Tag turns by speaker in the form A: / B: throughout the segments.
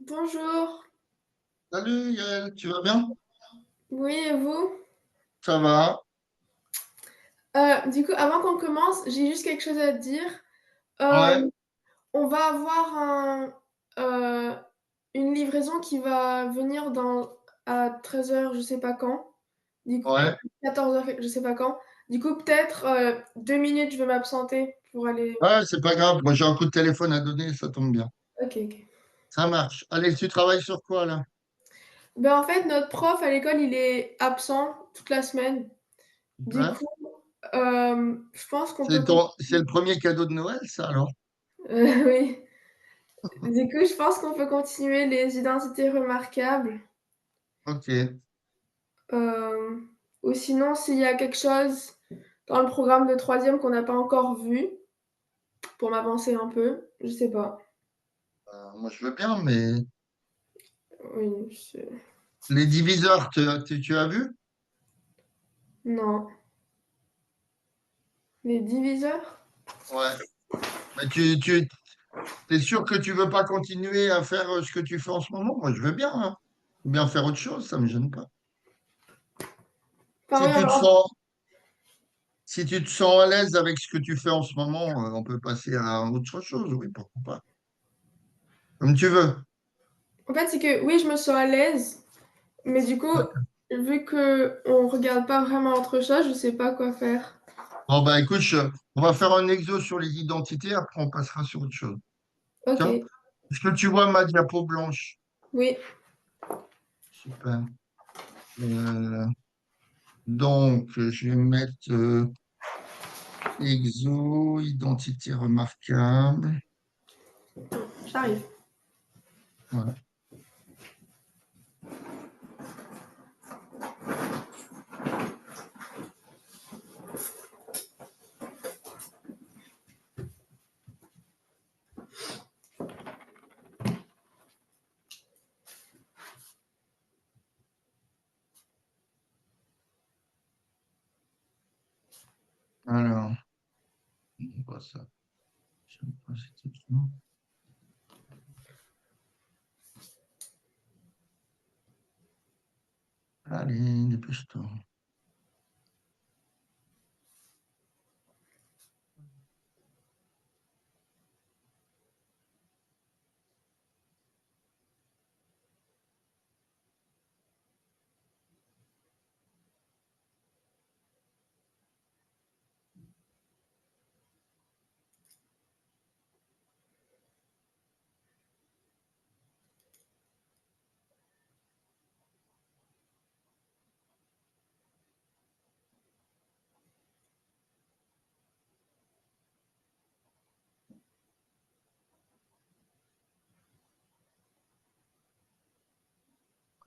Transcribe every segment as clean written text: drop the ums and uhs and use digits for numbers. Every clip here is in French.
A: Bonjour.
B: Salut Yael, tu vas bien?
A: Oui, et vous?
B: Ça va?
A: Du coup, avant qu'on commence, j'ai juste quelque chose à te dire.
B: Ouais,
A: Euh, on va avoir euh, une livraison qui va venir à 13 heures, je sais pas quand. Du coup,
B: ouais,
A: 14 heures, je sais pas quand. Du coup, peut-être 2 minutes, je vais m'absenter pour aller.
B: ouais, c'est pas grave. Moi, j'ai un coup de téléphone à donner, ça tombe bien.
A: Ok, ok.
B: Ça marche. Allez, tu travailles sur quoi là?
A: Ben, en fait, notre prof à l'école, il est absent toute la semaine. Du
B: Ouais.
A: coup, je pense qu'on peut.
B: C'est le premier cadeau de Noël, ça alors?
A: Oui. Du coup, je pense qu'on peut continuer les identités remarquables.
B: Ok.
A: Euh, ou sinon, s'il y a quelque chose dans le programme de troisième qu'on n'a pas encore vu, pour m'avancer un peu, je sais pas.
B: Moi, je veux bien, mais
A: Oui,
B: les diviseurs, tu as vu?
A: non. Les diviseurs?
B: Ouais. Mais tu es sûr que tu veux pas continuer à faire ce que tu fais en ce moment? Moi, je veux bien, hein. Ou bien faire autre chose, ça me gêne pas.
A: Enfin,
B: Si
A: oui,
B: tu te
A: alors,
B: sens, si tu te sens à l'aise avec ce que tu fais en ce moment, on peut passer à autre chose, oui, pourquoi pas. Comme tu veux.
A: en fait, c'est que oui, je me sens à l'aise, mais du coup, vu que on regarde pas vraiment autre chose, je sais pas quoi faire.
B: Bon, bah écoute, on va faire un exo sur les identités, après on passera sur autre chose.
A: Ok,
B: Tiens, est-ce que tu vois ma diapo blanche?
A: oui.
B: Super. Euh, donc, je vais mettre exo, identité remarquable.
A: J'arrive.
B: Voilà. Alors, on voit ça. J'aime pas cette option. Allez, dépêche-toi.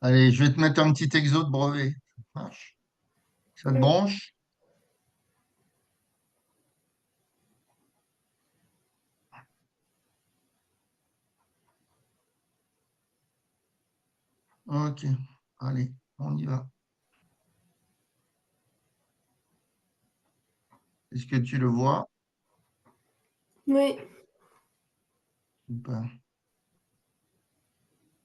B: Allez, je vais te mettre un petit exo de brevet. Ça marche? Ça te branche? Ok. Allez, on y va. Est-ce que tu le vois?
A: Oui.
B: Super.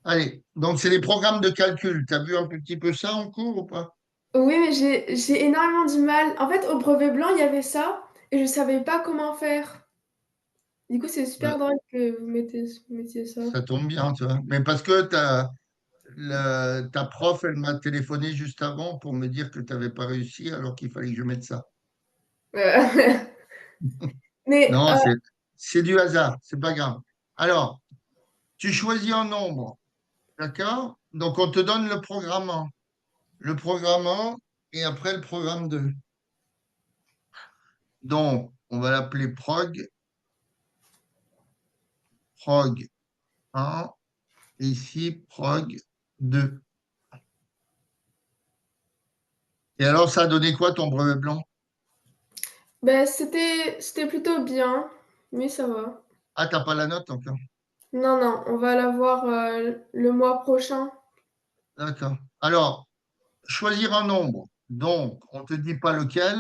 B: Allez, donc c'est les programmes de calcul. Tu as vu un petit peu ça en cours ou pas?
A: Oui, mais j'ai énormément du mal. En fait, au brevet blanc, il y avait ça et je savais pas comment faire. Du coup, c'est
B: Bah,
A: super drôle que vous mettiez ça.
B: ça tombe bien, tu vois. Mais parce que ta prof, elle m'a téléphoné juste avant pour me dire que tu n'avais pas réussi alors qu'il fallait que je mette ça.
A: Euh, Mais
B: Non, c'est du hasard, c'est pas grave. Alors, tu choisis un nombre, d'accord? Donc, on te donne le programme 1. Le programme 1 et après le programme 2. Donc, on va l'appeler prog 1, et ici prog 2. Et alors, ça a donné quoi ton brevet blanc?
A: ben, c'était plutôt bien. Oui, ça va.
B: Ah, t'as pas la note encore.
A: Non, non, on va l'avoir le mois prochain.
B: D'accord. Alors, choisir un nombre. Donc, on ne te dit pas lequel.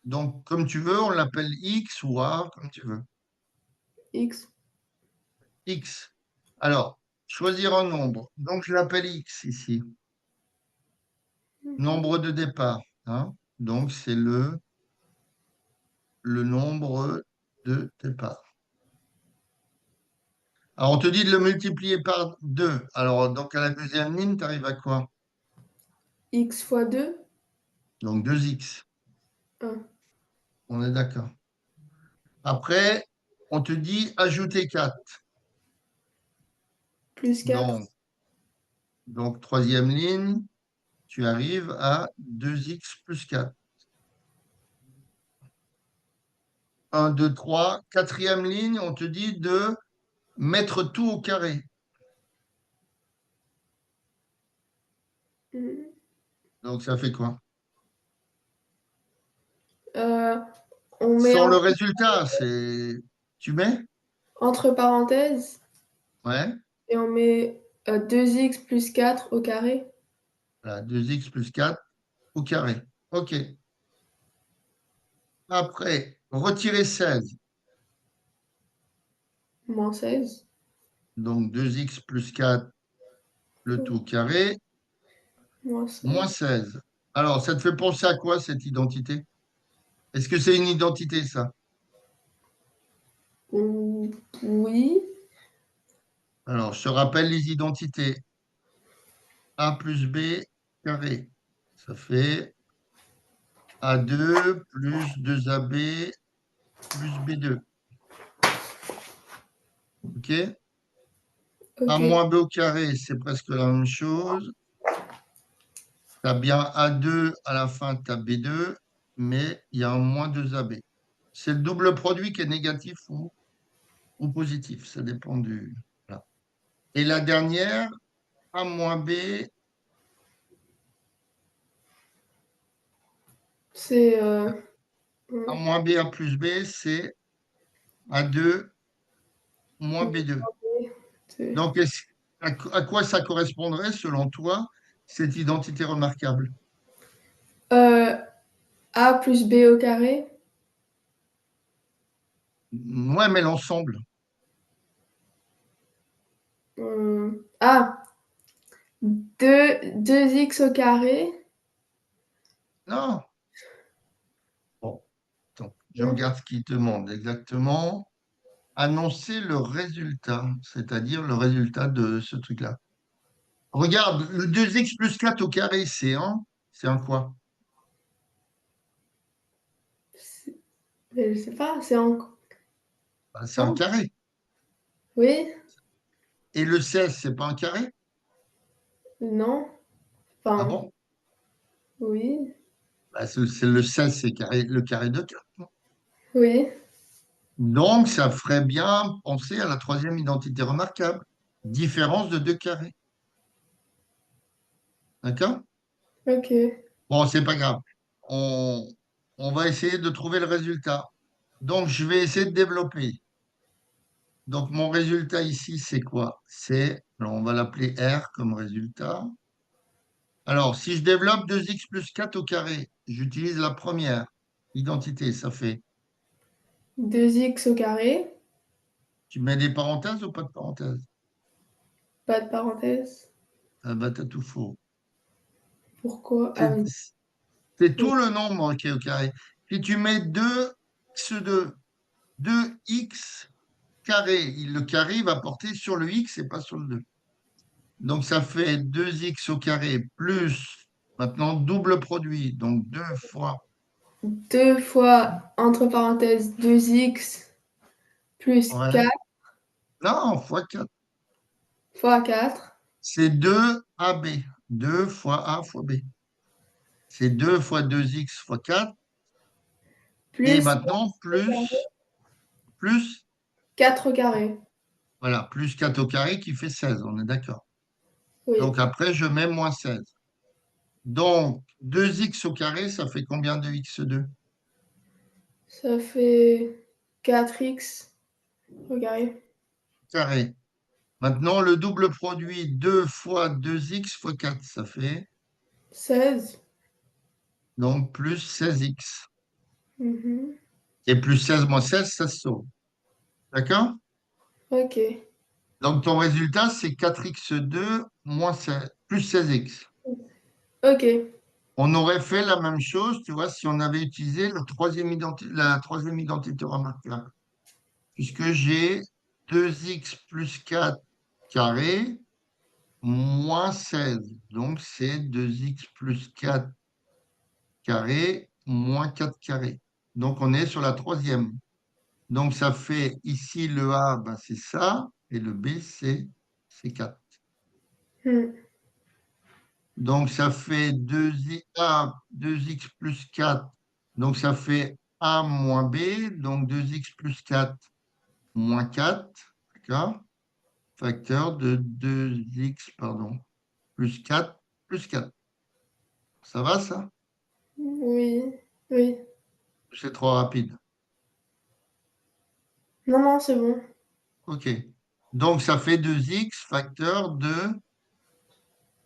B: Donc, comme tu veux, on l'appelle X ou A, comme tu veux.
A: X.
B: X. Alors, choisir un nombre. Donc, je l'appelle x ici. Nombre de départ. Hein. Donc, c'est le nombre de départ. Alors, on te dit de le multiplier par 2. Alors, donc, à la deuxième ligne, tu arrives à quoi?
A: X fois 2,
B: Donc, 2x.
A: 1.
B: On est d'accord. Après, on te dit ajouter 4.
A: Plus 4.
B: Donc, troisième ligne, tu arrives à 2x plus 4. 1, 2, 3. Quatrième ligne, on te dit de mettre tout au carré. Donc, ça fait quoi?
A: Euh, on met
B: Sans le résultat, c'est... Tu mets?
A: entre parenthèses
B: Ouais.
A: et on met 2x plus 4 au carré.
B: Voilà, 2x plus 4 au carré. OK. Après, retirer 16.
A: Moins 16.
B: Donc, 2x plus 4, le tout au carré,
A: Moins
B: moins
A: 16.
B: 16. Alors, ça te fait penser à quoi, cette identité? Est-ce que c'est une identité, ça?
A: Oui.
B: Alors, je te rappelle les identités. A plus B carré. Ça fait A2 plus 2AB plus B2. OK? A
A: Ok.
B: moins B au carré, c'est presque la même chose. Tu as bien A2 à la fin, tu as B2, mais il y a un moins 2AB. C'est le double produit qui est négatif ou positif. Ça dépend du. Voilà. Et la dernière, A moins B,
A: C'est
B: A moins B, A plus B, c'est A2 moins B2.
A: c'est-
B: Donc, à quoi ça correspondrait, selon toi, cette identité remarquable?
A: euh, A plus B au carré.
B: Ouais, mais l'ensemble.
A: Ah, 2x au carré.
B: Non. Bon, donc, je
A: Non.
B: regarde ce qu'il te demande exactement. Annoncer le résultat, c'est-à-dire le résultat de ce truc-là. Regarde, le 2x plus 4 au carré, c'est un quoi?
A: Mais je sais pas, c'est en...
B: Bah, c'est un
A: Non.
B: carré.
A: Oui,
B: Et le 16, c'est pas un carré?
A: non.
B: Ah
A: Enfin,
B: bon?
A: oui,
B: Bah, c'est le 16, c'est le carré de 4.
A: oui.
B: Donc, ça ferait bien penser à la troisième identité remarquable. Différence de deux carrés. D'accord?
A: Ok.
B: Bon, c'est pas grave. On, on va essayer de trouver le résultat. Donc, je vais essayer de développer. Donc, mon résultat ici, c'est quoi? Alors on va l'appeler R comme résultat. Alors, si je développe 2x plus 4 au carré, j'utilise la première identité, ça fait.
A: 2x au carré.
B: Tu mets des parenthèses ou pas de parenthèses?
A: Pas de parenthèse.
B: Ah bah, t'as tout faux.
A: Pourquoi? Ah
B: C'est
A: oui.
B: c'est
A: Oui.
B: tout le nombre qui est au carré. Si tu mets 2x carré, le carré va porter sur le x et pas sur le 2. Donc, ça fait 2x au carré plus, maintenant, double produit. Donc, 2 fois.
A: 2 fois, entre parenthèses, 2x plus
B: Ouais.
A: 4
B: Non, fois 4.
A: fois 4
B: C'est 2AB. 2 fois A fois B. C'est 2 fois 2x fois 4. Et
A: plus
B: maintenant, plus,
A: 4 au carré.
B: voilà, plus 4 au carré qui fait 16. On est d'accord.
A: Oui.
B: Donc, après, je mets moins 16. Donc, 2x au carré, ça fait combien de x2?
A: Ça fait 4x au carré.
B: Carré. Maintenant, le double produit 2 fois 2x fois 4, ça fait
A: 16.
B: donc plus 16x.
A: Mhm.
B: Et plus 16 moins 16, ça se sauve. D'accord?
A: Ok.
B: Donc, ton résultat, c'est 4x2 moins 16, plus 16x.
A: Ok.
B: On aurait fait la même chose, tu vois, si on avait utilisé la troisième identité remarquable. Puisque j'ai 2x plus 4 carré moins 16. Donc, c'est 2x plus 4 carré moins 4 carré. Donc, on est sur la troisième. Donc, ça fait ici le A, ben, c'est ça, et le B, c'est 4.
A: Hmm.
B: Donc, ça fait 2A, 2x plus 4. Donc, ça fait A moins B. Donc, 2x plus 4 moins 4. D'accord? Facteur de 2x, pardon, plus 4 plus 4. Ça va, ça?
A: Oui. Oui.
B: C'est trop rapide.
A: Non, non, c'est bon.
B: OK. Donc, ça fait 2x facteur de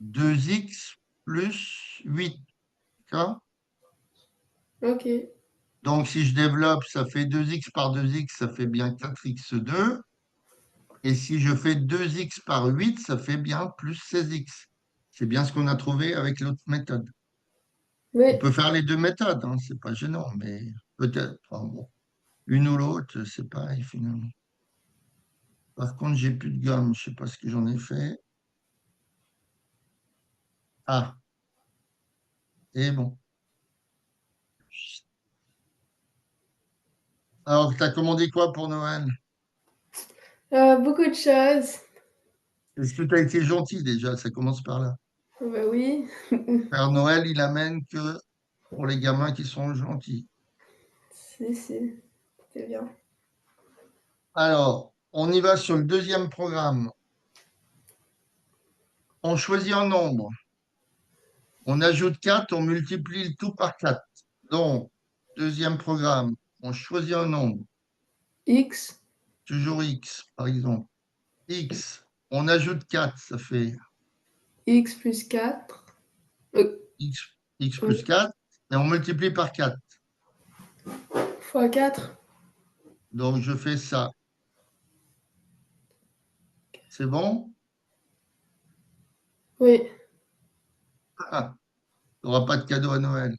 B: 2x plus 8. D'accord?
A: Ok.
B: Donc, si je développe, ça fait 2x par 2x, ça fait bien 4x2. Et si je fais 2x par 8, ça fait bien plus 16x. C'est bien ce qu'on a trouvé avec l'autre méthode. On
A: Oui.
B: peut faire les deux méthodes, hein, c'est pas gênant, mais peut-être. Enfin, bon, une ou l'autre, c'est pareil finalement. Par contre, j'ai plus de gomme, je sais pas ce que j'en ai fait. Ah, et bon. Alors, tu as commandé quoi pour Noël?
A: Beaucoup de choses.
B: Est-ce que tu as été gentil déjà? Ça commence par là.
A: Bah oui.
B: Père Noël, il amène que pour les gamins qui sont gentils.
A: Si, si. C'est bien.
B: Alors, on y va sur le deuxième programme. On choisit un nombre. On ajoute 4, on multiplie le tout par 4. Donc, deuxième programme, on choisit un nombre,
A: X.
B: toujours x, par exemple. X, on ajoute 4, ça fait
A: X plus 4.
B: x plus
A: Oui.
B: 4, et on multiplie par 4.
A: Fois 4.
B: Donc, je fais ça. C'est bon?
A: Oui.
B: Ah, tu n'auras pas de cadeau à Noël.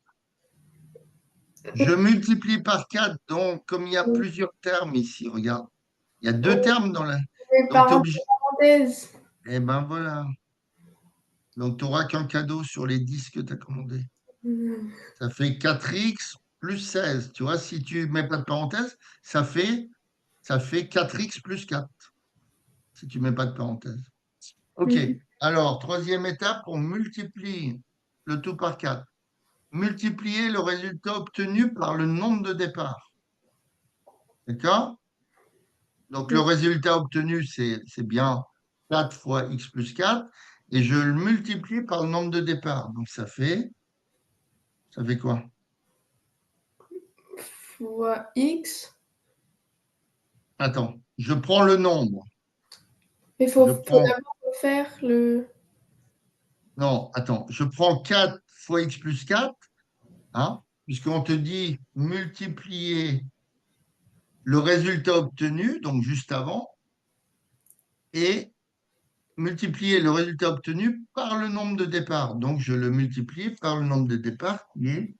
B: Je multiplie par 4, donc comme il y a
A: Oui.
B: plusieurs termes ici, regarde. Il y a deux termes dans la...
A: Et
B: Donc, tu es obligé...
A: parenthèse.
B: Eh ben voilà. Donc, tu n'auras qu'un cadeau sur les 10 que tu as commandés. Ça fait 4x plus 16. Tu vois, si tu mets pas de parenthèse, ça fait 4x plus 4, si tu mets pas de parenthèse. OK.
A: Mhm.
B: Alors, troisième étape, on multiplie le tout par 4. Multiplier le résultat obtenu par le nombre de départ. D'accord? Donc, le résultat obtenu, c'est bien 4 fois x plus 4. Et je le multiplie par le nombre de départ. Donc, ça fait quoi?
A: Fois X.
B: Attends, je prends le nombre.
A: Il
B: Je
A: faut
B: prends
A: d'abord faire le.
B: Non, attends, je prends 4 fois x plus 4, hein, puisqu'on te dit multiplier le résultat obtenu, donc juste avant, et multiplier le résultat obtenu par le nombre de départs. Donc, je le multiplie par le nombre de départs qui est...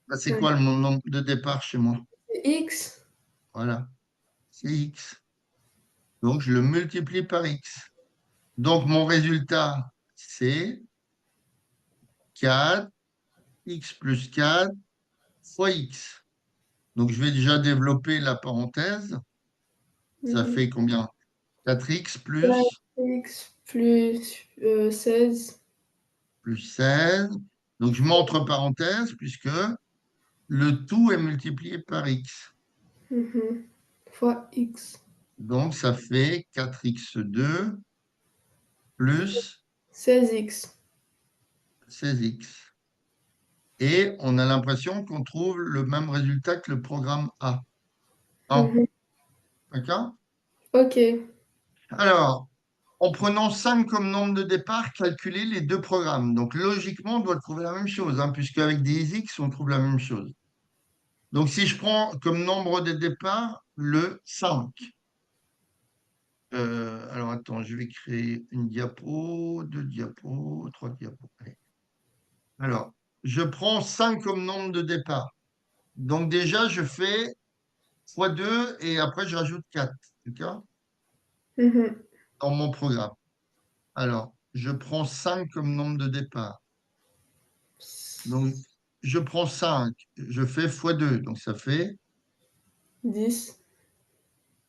B: Bah, c'est quoi le nombre de départs chez moi?
A: X.
B: Voilà, c'est x. Donc, je le multiplie par x. Donc, mon résultat, c'est 4, x plus 4 fois x. Donc, je vais déjà développer la parenthèse. Ça
A: Mhm.
B: fait combien? 4x
A: Ouais,
B: plus,
A: X plus 16.
B: plus 16. Donc, je mets entre parenthèses puisque le tout est multiplié par x.
A: Mhm. Fois X.
B: Donc, ça fait 4x2 plus
A: 16X.
B: 16x. Et on a l'impression qu'on trouve le même résultat que le programme A. Ah,
A: Mhm.
B: d'accord?
A: Ok.
B: Alors, en prenant 5 comme nombre de départ, calculer les deux programmes. Donc, logiquement, on doit trouver la même chose, hein, puisque avec des x, on trouve la même chose. Donc, si je prends comme nombre de départ le 5. Alors, attends, je vais créer une diapo, deux diapos, trois diapos. Allez. Alors, je prends 5 comme nombre de départ. Donc, déjà, je fais fois 2 et après, je rajoute 4. D'accord?
A: Mhm.
B: Dans mon programme. Alors, je prends 5 comme nombre de départ. Donc, je prends 5, je fais fois 2, donc ça fait.
A: 10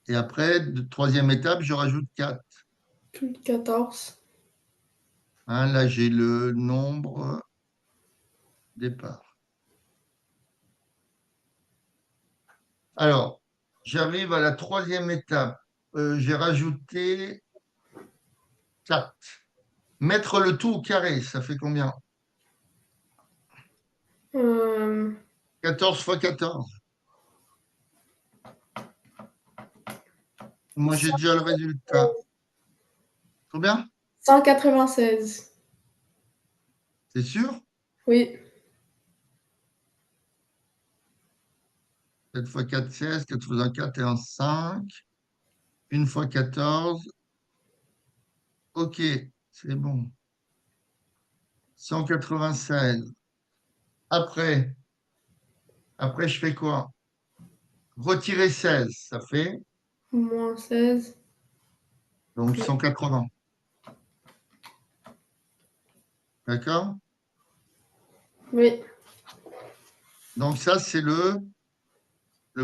B: Et après, troisième étape, je rajoute 4.
A: plus 14.
B: Hein, là, j'ai le nombre départ. Alors, j'arrive à la troisième étape. J'ai rajouté 4. Mettre le tout au carré, ça fait combien?
A: Euh,
B: 14 fois 14. Moi, j'ai déjà le résultat. Combien?
A: 196.
B: C'est sûr?
A: Oui.
B: 7 fois 4, 16. 4 fois 1, 4 et 1, 5. 1 fois 14. OK, c'est bon. 196. Après, après, je fais quoi? Retirer 16, ça fait
A: Moins 16.
B: donc
A: Oui.
B: 180. D'accord?
A: Oui.
B: Donc ça, c'est le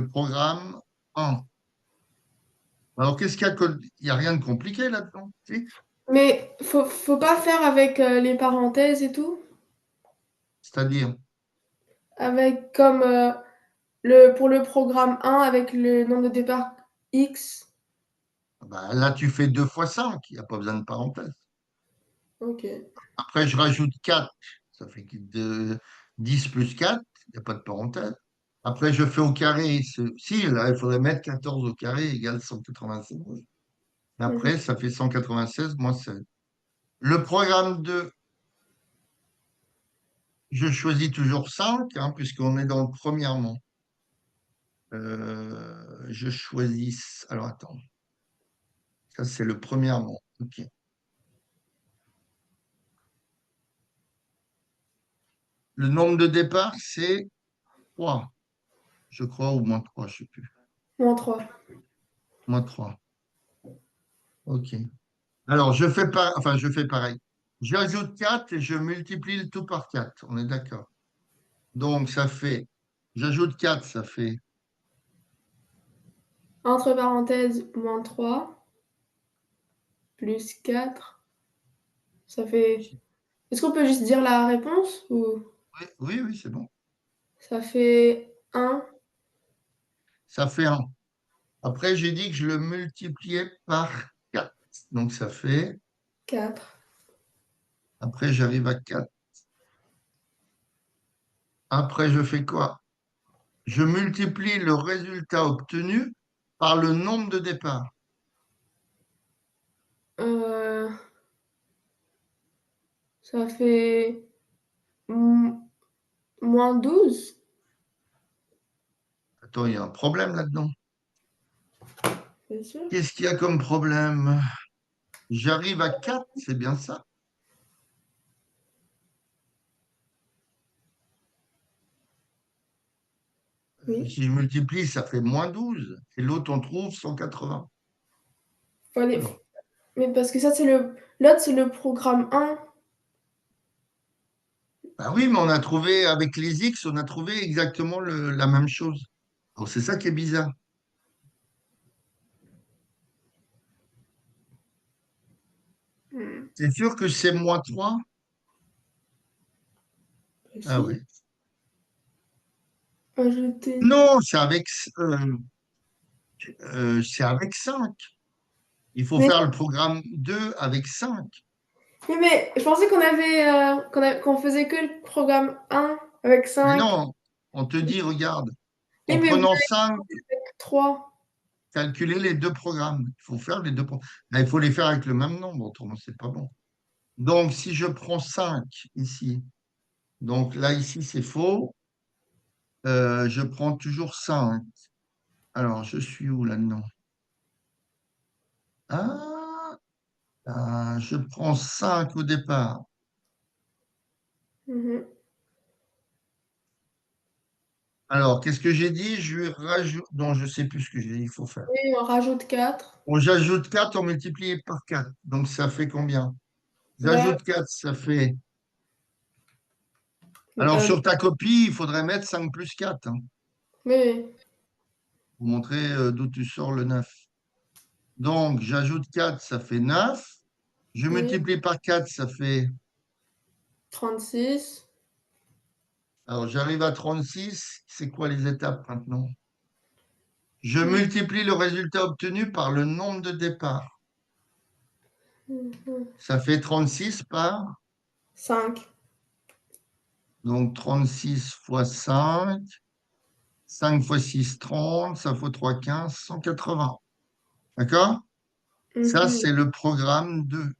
B: programme 1. Alors, qu'est-ce qu'il y a il n'y a rien de compliqué là-dedans, si?
A: Mais faut pas faire avec les parenthèses et tout.
B: C'est-à-dire,
A: Avec comme pour le programme 1 avec le nombre de départ X.
B: bah, là, tu fais 2 fois 5, il n'y a pas besoin de parenthèse.
A: Ok.
B: Après, je rajoute 4, ça fait 10 plus 4, il n'y a pas de parenthèse. Après, je fais au carré. Si, là, il faudrait mettre 14 au carré égale 196.
A: Mhm.
B: Après, ça fait 196 moins 16. Le programme 2, je choisis toujours 5, hein, puisqu'on est dans le premièrement. Je choisis. Alors, attends. Ça, c'est le premièrement. OK. Le nombre de départ, c'est 3, je crois, ou moins 3, je ne sais plus.
A: Moins 3.
B: Moins 3. OK. Alors, je fais pareil. J'ajoute 4 et je multiplie le tout par 4. On est d'accord. Donc, ça fait. J'ajoute 4, ça fait.
A: Entre parenthèses, moins 3. Plus 4. Ça fait. Est-ce qu'on peut juste dire la réponse ou
B: Oui, oui, oui, c'est bon.
A: ça fait 1,
B: Ça fait 1. Après, j'ai dit que je le multipliais par 4. Donc, ça fait.
A: 4.
B: Après, j'arrive à 4. Après, je fais quoi? Je multiplie le résultat obtenu par le nombre de départs.
A: Euh, Ça fait m- moins 12.
B: Attends, il y a un problème là-dedans.
A: Bien sûr.
B: Qu'est-ce qu'il y a comme problème? J'arrive à 4, c'est bien ça.
A: Oui.
B: Si je multiplie, ça fait moins 12. Et l'autre, on trouve 180.
A: Faut aller-
B: Alors,
A: Mais parce que ça, c'est le. L'autre, c'est le programme 1.
B: bah oui, mais on a trouvé, avec les X, on a trouvé exactement la même chose. Alors, c'est ça qui est bizarre.
A: Hmm.
B: C'est sûr que c'est moins 3. Ah
A: Si.
B: ouais.
A: Ajouter.
B: Non, c'est avec 5. Il faut
A: Mais,
B: faire le programme 2 avec 5.
A: oui, mais je pensais qu'on avait, qu'on faisait que le programme 1 avec
B: Mais
A: 5.
B: non, on te dit, regarde,
A: Oui,
B: en
A: mais vous
B: prenant 5,
A: avez 3.
B: calculer les deux programmes. Il faut faire les deux programmes. Il faut les faire avec le même nombre, autrement, c'est pas bon. Donc, si je prends 5 ici, donc là, ici, c'est faux. je prends toujours 5. Alors, je suis où là-dedans? Ah, je prends 5 au départ.
A: Mhm.
B: Alors, qu'est-ce que j'ai dit? Je vais rajouter. Non, je ne sais plus ce que j'ai dit, il faut faire.
A: Oui, on rajoute 4.
B: Bon, j'ajoute 4, on multiplie par 4. Donc, ça fait combien?
A: Bah,
B: J'ajoute 4, ça fait. Alors,
A: euh,
B: sur ta copie, il faudrait mettre 5 plus 4, hein,
A: oui,
B: pour montrer d'où tu sors le 9. Donc, j'ajoute 4, ça fait 9. Je
A: oui,
B: multiplie par 4, ça fait.
A: 36.
B: Alors, j'arrive à 36. C'est quoi les étapes maintenant? Je multiplie le résultat obtenu par le nombre de départs.
A: Mhm.
B: Ça fait 36 par.
A: 5.
B: Donc, 36 fois 5. 5 fois 6, 30. Ça fait 3, 15, 180. D'accord? Ça,
A: Mhm.
B: c'est le programme 2.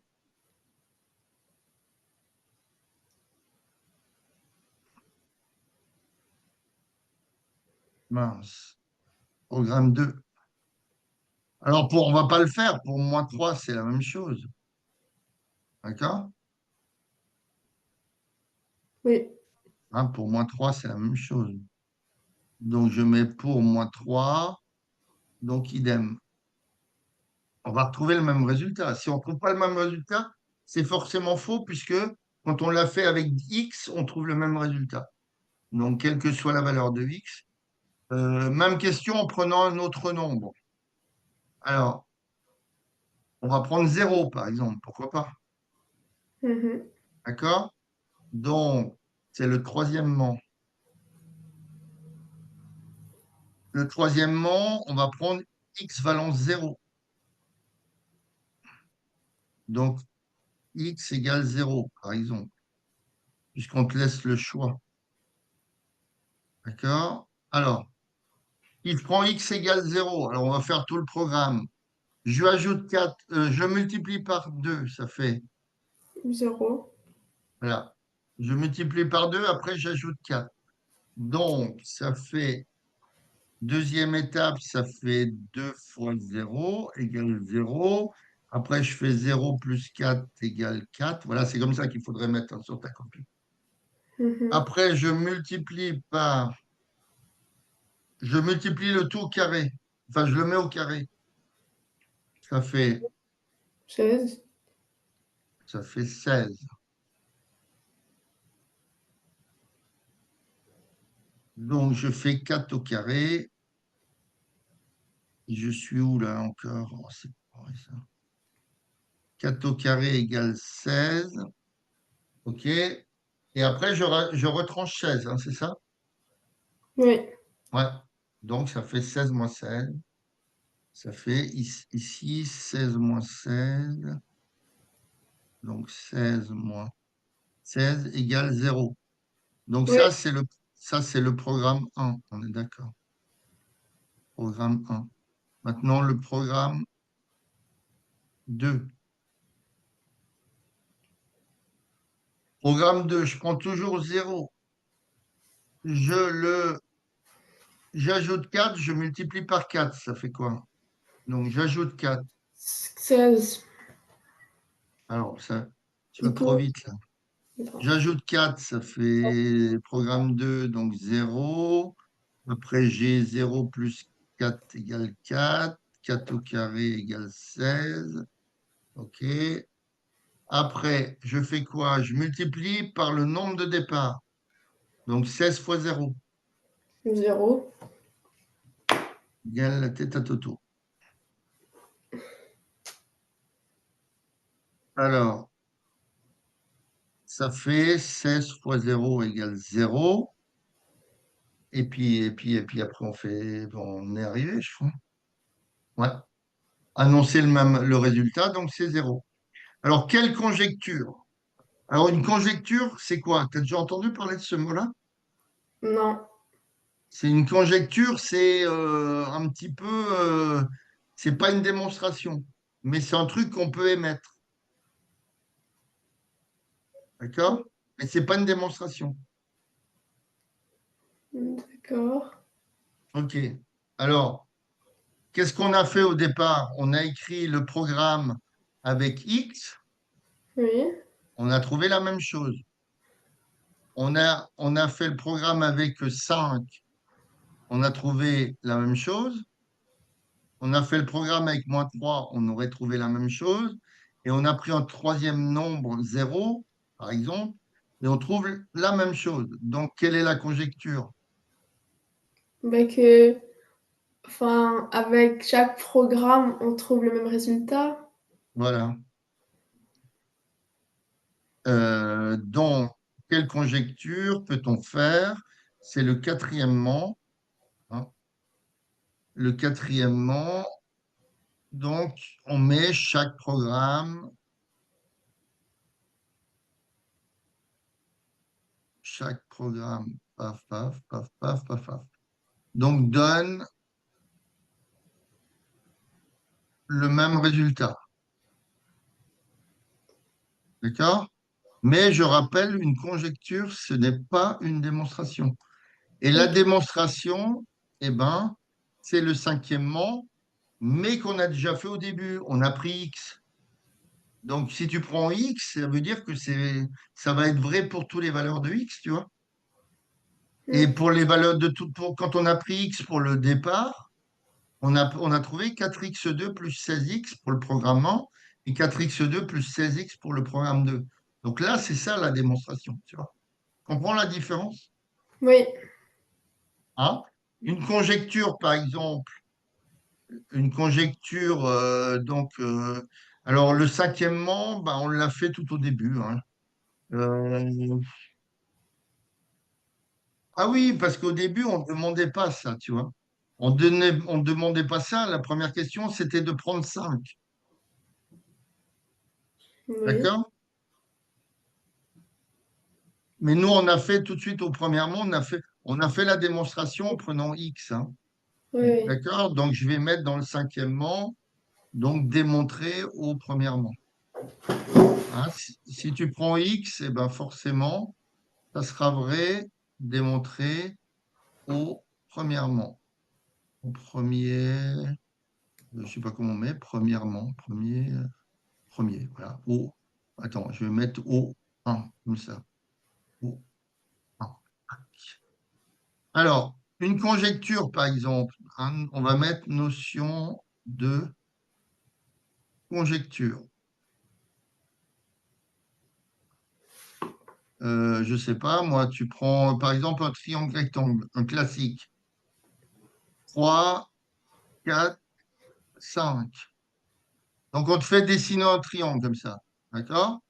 B: Mince. Programme 2. Alors, on ne va pas le faire. Pour moins 3, c'est la même chose. D'accord?
A: Oui,
B: Hein, pour moins 3, c'est la même chose. Donc, je mets pour moins 3. Donc, idem. On va retrouver le même résultat. Si on ne trouve pas le même résultat, c'est forcément faux puisque quand on l'a fait avec x, on trouve le même résultat. Donc, quelle que soit la valeur de x. Même question en prenant un autre nombre. Alors, on va prendre 0, par exemple. Pourquoi pas?
A: mhm.
B: D'accord? Donc, c'est le troisièmement. Le troisièmement, on va prendre x valence 0. Donc, x égale 0, par exemple, puisqu'on te laisse le choix. D'accord? Alors, il prend x égale 0. Alors, on va faire tout le programme. Je lui ajoute 4, je multiplie par 2, ça fait,
A: 0.
B: voilà. Je multiplie par 2, après j'ajoute 4. Donc, ça fait, deuxième étape, ça fait 2 fois 0 égale 0. Après, je fais 0 plus 4 égale 4. Voilà, c'est comme ça qu'il faudrait mettre, hein, sur ta copie.
A: Mhm.
B: Après, je multiplie le tout au carré. Enfin, je le mets au carré. Ça fait,
A: 16.
B: ça fait 16. Donc, je fais 4 au carré. Je suis où là encore? Oh, c'est pas vrai, ça. 4 au carré égale 16. OK. Et après, je retranche 16, hein, c'est ça?
A: Oui,
B: Ouais. Donc, ça fait 16 moins 16. Ça fait ici 16 moins 16. Donc, 16 moins 16 égale 0. Donc,
A: oui,
B: ça, c'est le programme 1. On est d'accord. Programme 1. Maintenant, le programme 2. Programme 2, je prends toujours 0. Je le J'ajoute 4, je multiplie par 4, ça fait quoi? Donc j'ajoute 4.
A: 16.
B: Alors, ça, tu vas
A: Du
B: trop
A: coup,
B: vite là.
A: attends.
B: J'ajoute 4, ça fait programme 2, donc 0. Après, j'ai 0 plus 4 égale 4. 4 au carré égale 16. OK. Après, je fais quoi? Je multiplie par le nombre de départs. Donc 16 fois 0
A: 0.
B: égale la tête à Toto. Alors, ça fait 16 fois 0 égale 0. Et puis après, on est arrivé, je crois. Ouais. Annoncer le résultat, donc c'est 0. Alors, quelle conjecture? Alors, une conjecture, c'est quoi? Tu as déjà entendu parler de ce mot-là?
A: Non.
B: C'est une conjecture, c'est un petit peu, c'est pas une démonstration, mais c'est un truc qu'on peut émettre, d'accord? Mais c'est pas une démonstration.
A: D'accord.
B: OK. Alors, qu'est-ce qu'on a fait au départ? On a écrit le programme avec X,
A: Oui.
B: on a trouvé la même chose. On a fait le programme avec 5, on a trouvé la même chose. On a fait le programme avec -3, on aurait trouvé la même chose. Et on a pris un troisième nombre, 0, par exemple, et on trouve la même chose. Donc, quelle est la conjecture?
A: Bah que, enfin, avec chaque programme, on trouve le même résultat.
B: Voilà. Donc, quelle conjecture peut-on faire? C'est le quatrièmement, hein. Le quatrièmement, donc, on met chaque programme, paf, paf, paf, paf, paf, paf. Donc, donne le même résultat. D'accord? Mais je rappelle, une conjecture, ce n'est pas une démonstration. Et la
A: OK.
B: démonstration, eh ben, c'est le cinquièmement, mais qu'on a déjà fait au début. On a pris X. Donc, si tu prends X, ça veut dire que ça va être vrai pour toutes les valeurs de X, tu vois. Et
A: Mmh.
B: pour les valeurs de tout, quand on a pris X pour le départ, on a trouvé 4x2 plus 16x pour le programmement et 4x2 plus 16x pour le programme 2. Donc là, c'est ça la démonstration, tu vois. Comprends la différence?
A: Oui.
B: Hein? Une conjecture, par exemple, une conjecture, alors le cinquièmement, ben, on l'a fait tout au début, hein. Euh, ah oui, parce qu'au début, on ne demandait pas ça, tu vois. On demandait pas ça. La première question, c'était de prendre 5.
A: Oui.
B: D'accord? Mais nous, on a fait tout de suite au premièrement, on a fait la démonstration en prenant X, hein.
A: Oui, oui.
B: D'accord? Donc, je vais mettre dans le cinquièmement, donc démontrer au premièrement. Hein, si tu prends X, eh ben forcément, ça sera vrai démontré au premièrement. Au premier, je ne sais pas comment on met, premièrement, premier, voilà. Attends, je vais mettre au 1, comme ça. Au 1. Alors, une conjecture, par exemple, hein, on va mettre notion de conjecture. Je ne sais pas, moi, tu prends par exemple un triangle rectangle, un classique. 3, 4, 5. Donc, on te fait dessiner un triangle comme ça. D'accord?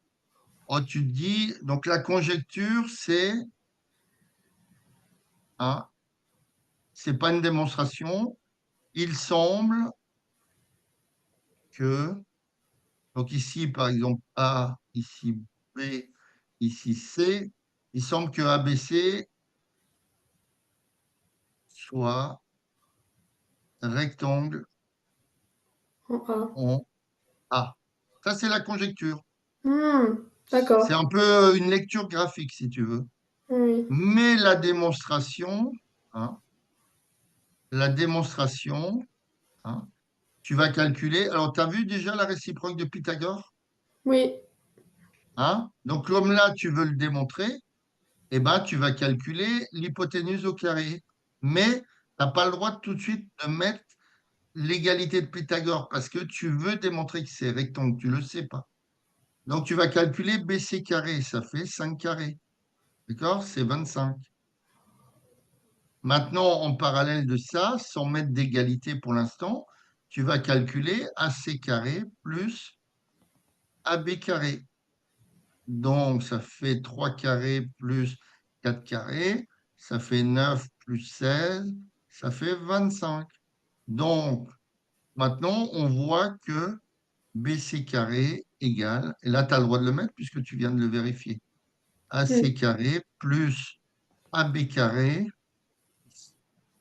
B: Oh, tu te dis, donc la conjecture, hein, c'est pas une démonstration. Il semble que, donc ici, par exemple, A, ici B, ici C, il semble que ABC soit rectangle
A: En A.
B: en A. Ça, c'est la conjecture.
A: Mmh.
B: C'est
A: D'accord.
B: un peu une lecture graphique, si tu veux.
A: Oui.
B: Mais la démonstration, hein, la démonstration, hein, tu vas calculer. Alors, tu as vu déjà la réciproque de Pythagore?
A: Oui.
B: Hein? Donc, comme là, tu veux le démontrer, eh ben, tu vas calculer l'hypoténuse au carré. Mais tu n'as pas le droit tout de suite de mettre l'égalité de Pythagore parce que tu veux démontrer que c'est rectangle, tu ne le sais pas. Donc, tu vas calculer BC carré, ça fait 5 carrés. D'accord? C'est 25. Maintenant, en parallèle de ça, sans mettre d'égalité pour l'instant, tu vas calculer AC carré plus AB carré. Donc, ça fait 3 carrés plus 4 carrés, ça fait 9 plus 16, ça fait 25. Donc, maintenant, on voit que BC carré égale, et là, tu as le droit de le mettre puisque tu viens de le vérifier, AC
A: Oui.
B: carré plus AB carré.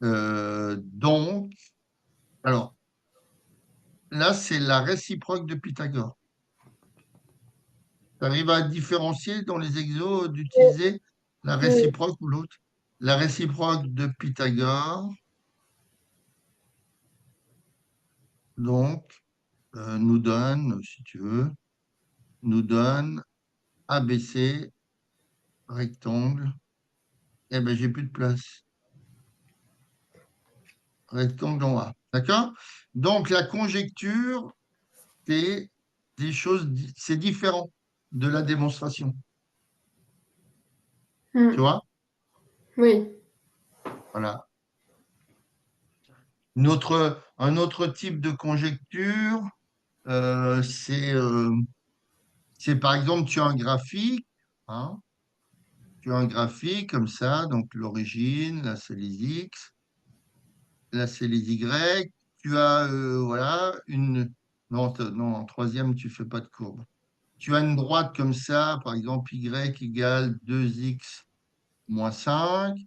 B: Donc, alors, là, c'est la réciproque de Pythagore. Tu arrives à différencier dans les exos d'utiliser la
A: Oui.
B: réciproque ou l'autre? La réciproque de Pythagore, donc, nous donne, si tu veux, nous donne ABC, rectangle. Eh bien, j'ai plus de place. Rectangle en A. D'accord? Donc, la conjecture, c'est des choses, c'est différent de la démonstration. Tu
A: Hmm.
B: vois?
A: Oui.
B: Voilà. Un autre type de conjecture, euh, c'est euh, c'est par exemple, tu as un graphique, hein, tu as un graphique comme ça, donc l'origine, là c'est les X, là c'est les Y, tu as, voilà, une... Non, non, en troisième, tu fais pas de courbe. Tu as une droite comme ça, par exemple, Y égale 2X moins 5.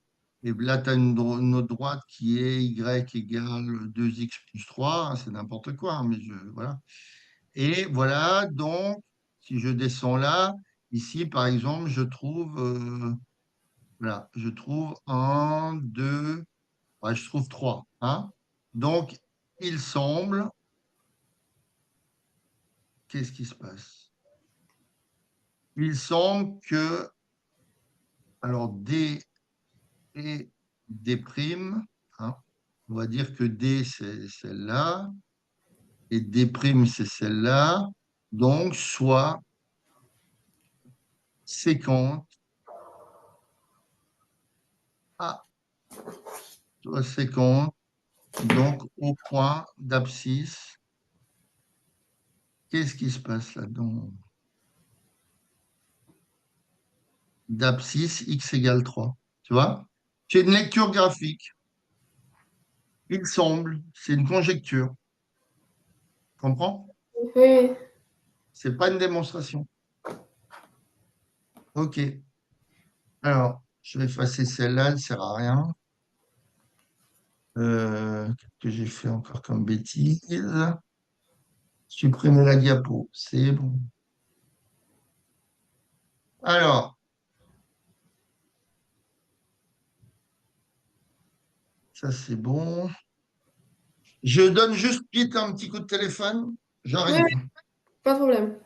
B: Et là, tu as une autre droite qui est Y égale 2X plus 3. Hein, c'est n'importe quoi, hein, mais voilà. Et voilà, donc, si je descends là, ici, par exemple, voilà, je trouve un, deux, ouais, je trouve trois. Hein. Donc, il semble, qu'est-ce qui se passe? Il semble que, alors, D et D', hein, on va dire que D, c'est celle-là, et D', c'est celle-là, donc, soit séquente, A, soit séquente, donc au point d'abscisse, qu'est-ce qui se passe là-dedans? D'abscisse, x égale 3. Tu vois? C'est une lecture graphique. Il semble, c'est une conjecture. Tu comprends?
A: Oui.
B: C'est pas une démonstration. OK. Alors, je vais effacer celle-là, elle ne sert à rien. Qu'est-ce que j'ai fait encore comme bêtise? Supprimer la diapo, c'est bon. Alors, ça c'est bon. Je donne juste vite un petit coup de téléphone.
A: Oui, oui,
B: J'arrive.
A: pas de problème.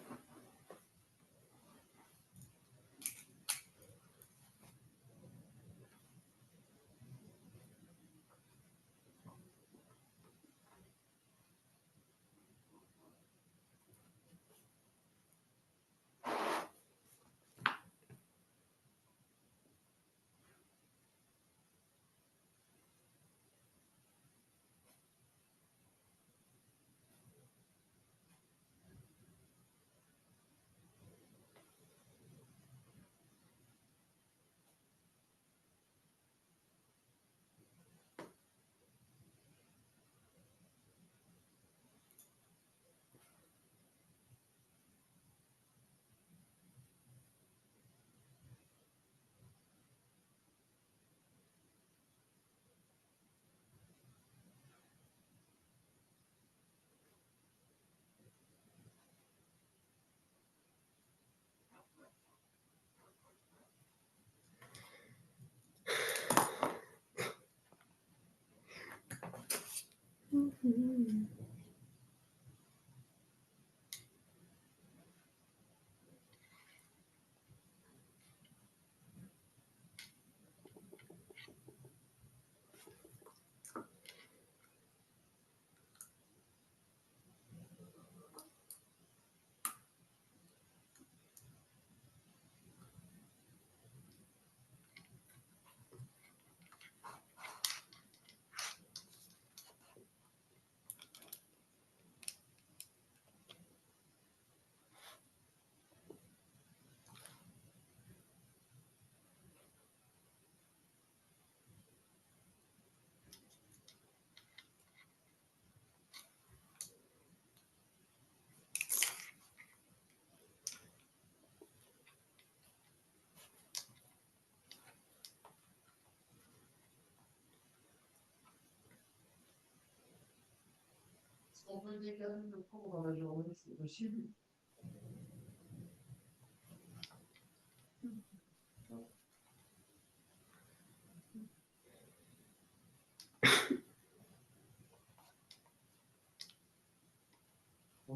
B: On peut décaler le cours dans la journée, c'est possible.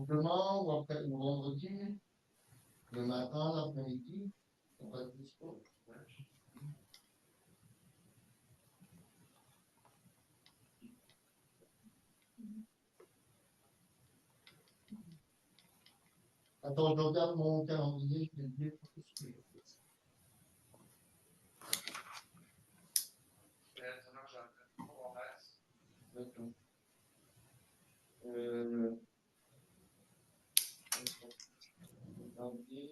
B: demain ou après, ou vendredi, le matin, l'après-midi, on va être dispo. Attends, je regarde mon calendrier, je vais te dire tout ce que je fais. D'accord. Euh, lundi,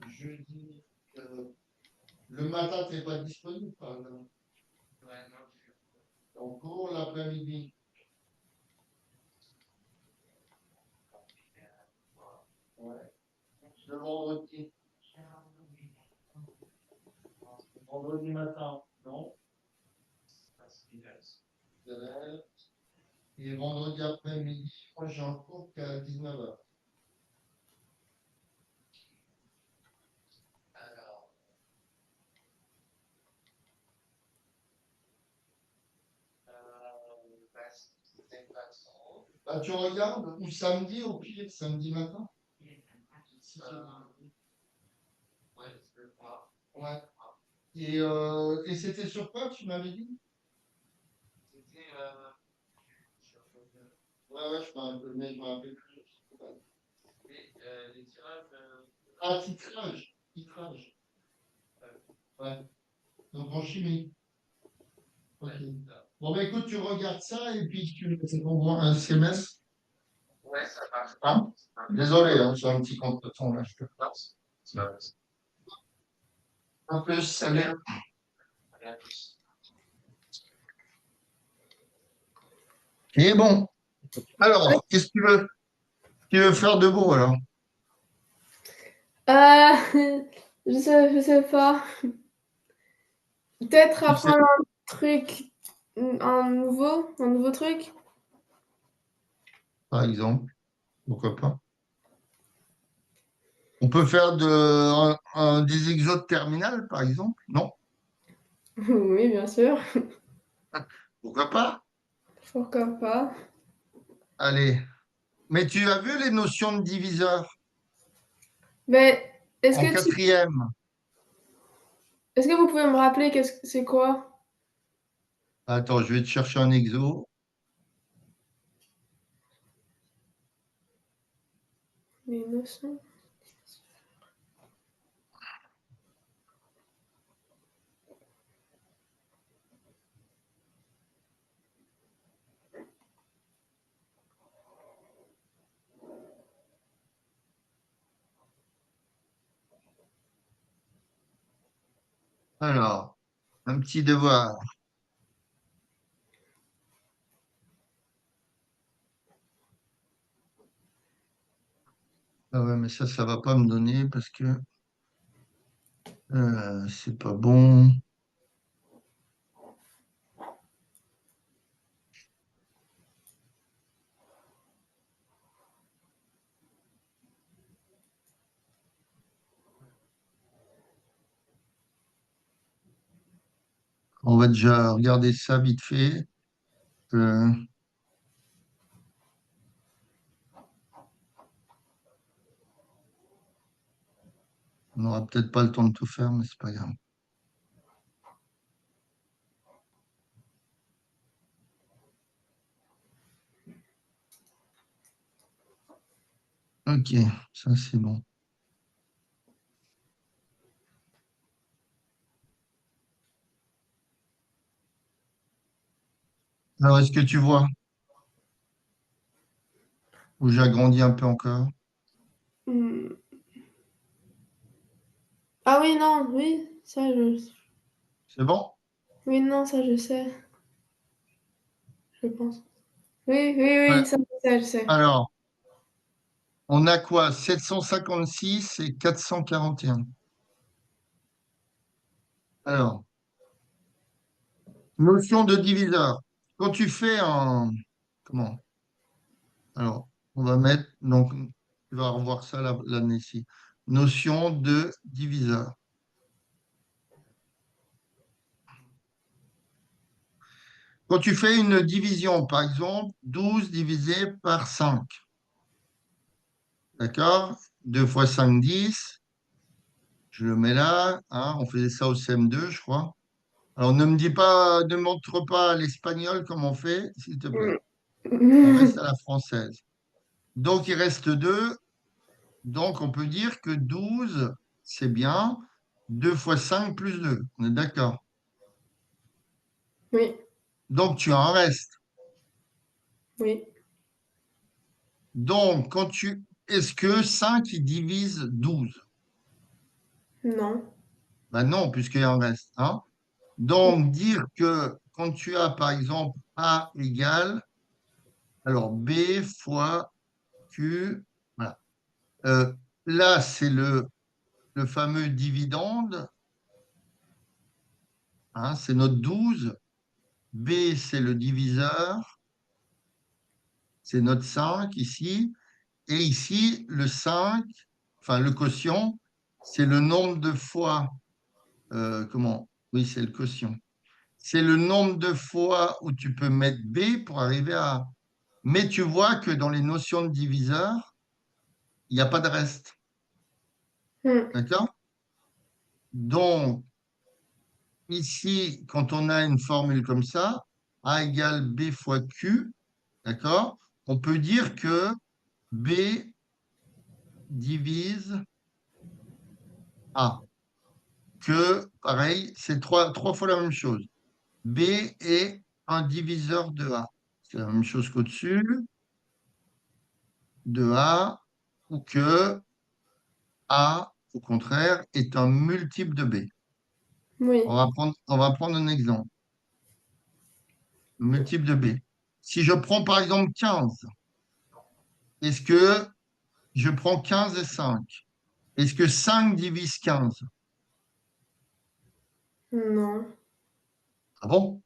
B: jeudi, le matin, tu n'es pas disponible, par exemple. En cours, l'après-midi. Ouais. Le vendredi. Vendredi matin, non. Et vendredi après-midi, moi j'ai un cours qu'à 19h. Bah, tu regardes, ou samedi au pire, samedi matin. Ouais. Et c'était sur quoi, tu m'avais dit? Ouais, ouais, je me rappelle, mais je me rappelle plus. Ah, titrage. Titrage. Ouais. Donc en chimie. Ok. Bon, bah écoute, tu regardes ça et puis tu m'envoies un SMS. Hein? Désolé, hein, j'ai un petit contretemps là. Je te passe. Un peu, salut. Et bon, alors, qu'est-ce que tu veux faire de beau alors?
A: Je sais pas. Peut-être
B: Tu sais,
A: apprendre un truc, un nouveau truc.
B: par exemple, pourquoi pas? On peut faire des exos de terminale, par exemple, non?
A: Oui, bien sûr.
B: Pourquoi pas?
A: Pourquoi pas?
B: Allez. Mais tu as vu les notions de diviseur
A: Mais est-ce
B: en
A: que tu,
B: quatrième?
A: est-ce que vous pouvez me rappeler qu'est-ce que c'est quoi?
B: Attends, je vais te chercher un exo.
A: Les notions.
B: Alors, un petit devoir. Ah ouais, mais ça va pas me donner parce que c'est pas bon. On va déjà regarder ça vite fait. Euh, on n'aura peut-être pas le temps de tout faire, mais c'est pas grave. Ok, ça c'est bon. Alors, est-ce que tu vois où j'agrandis un peu encore?
A: Hmm. Ah oui, non, oui,
B: C'est bon?
A: oui, non, ça je sais, je pense. Oui, oui,
B: Ouais.
A: oui, ça je sais.
B: Alors, on a quoi? 756 et 441. Alors, notion de diviseur. Quand tu fais un... Comment? Alors, on va mettre... Donc, tu vas revoir ça l'année ci. Notion de diviseur. Quand tu fais une division, par exemple, 12 divisé par 5. D'accord? 2 fois 5, 10. Je le mets là. Hein, on faisait ça au CM2, je crois. Alors, ne me dis pas, ne montre pas l'espagnol comme on fait, s'il te plaît. On reste à la française. Donc, il reste 2. Donc, on peut dire que 12, c'est bien. 2 fois 5 plus 2. On est d'accord.
A: Oui,
B: Donc, tu en restes.
A: oui,
B: Donc, est-ce que 5 il divise 12?
A: non.
B: Ben non, puisqu'il en reste. Hein. Donc, dire que quand tu as, par exemple, A égale, alors B fois Q, voilà. Euh, Là, c'est le fameux dividende, hein, c'est notre 12. B, c'est le diviseur, c'est notre 5 ici. Et ici, le 5, enfin le quotient, c'est le nombre de fois, comment? Oui, c'est le quotient. C'est le nombre de fois où tu peux mettre B pour arriver à... Mais tu vois que dans les notions de diviseur, il n'y a pas de reste.
A: Hmm.
B: D'accord? Donc, ici, quand on a une formule comme ça, A égale B fois Q, d'accord? On peut dire que B divise A. Que, pareil, c'est trois fois la même chose. B est un diviseur de A. C'est la même chose qu'au-dessus de A, ou que A, au contraire, est un multiple de B.
A: Oui,
B: On va prendre un exemple. Le multiple de B. Si je prends par exemple 15, est-ce que je prends 15 et 5? Est-ce que 5 divise 15?
A: non.
B: Ah bon?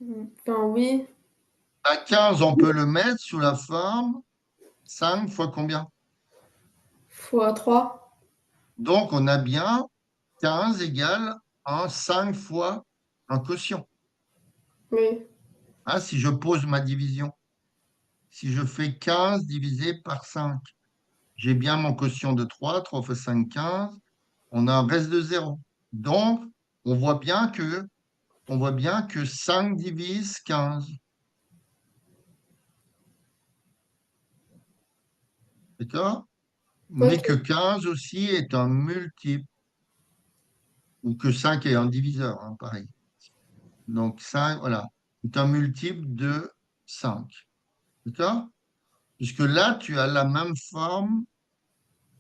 A: Enfin, oui,
B: À 15, on peut le mettre sous la forme 5 fois combien?
A: fois 3.
B: Donc, on a bien 15 égale un 5 fois un quotient.
A: Oui,
B: Hein, si je pose ma division, si je fais 15 divisé par 5, j'ai bien mon quotient de 3. 3 fois 5, 15. On a un reste de 0. Donc, on voit bien que, on voit bien que 5 divise 15. D'accord? Mais que
A: ok.
B: 15 aussi est un multiple, ou que 5 est un diviseur, hein, pareil. Donc 5, voilà, est un multiple de 5. D'accord? Puisque là, tu as la même forme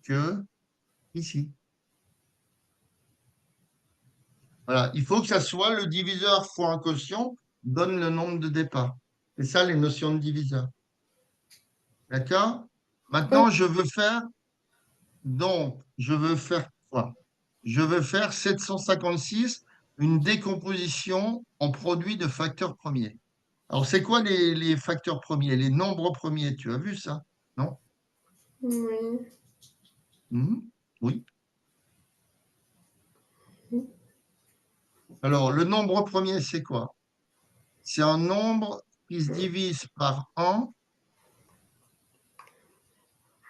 B: que ici. Voilà, il faut que ça soit le diviseur fois un quotient donne le nombre de départ. C'est ça les notions de diviseur. D'accord? Maintenant, je veux faire quoi? Je veux faire 756, une décomposition en produits de facteurs premiers. Alors, c'est quoi les facteurs premiers? Les nombres premiers, tu as vu ça? Non?
A: Oui.
B: Mhm. Oui. Alors, le nombre premier, c'est quoi? C'est un nombre qui se divise par 1,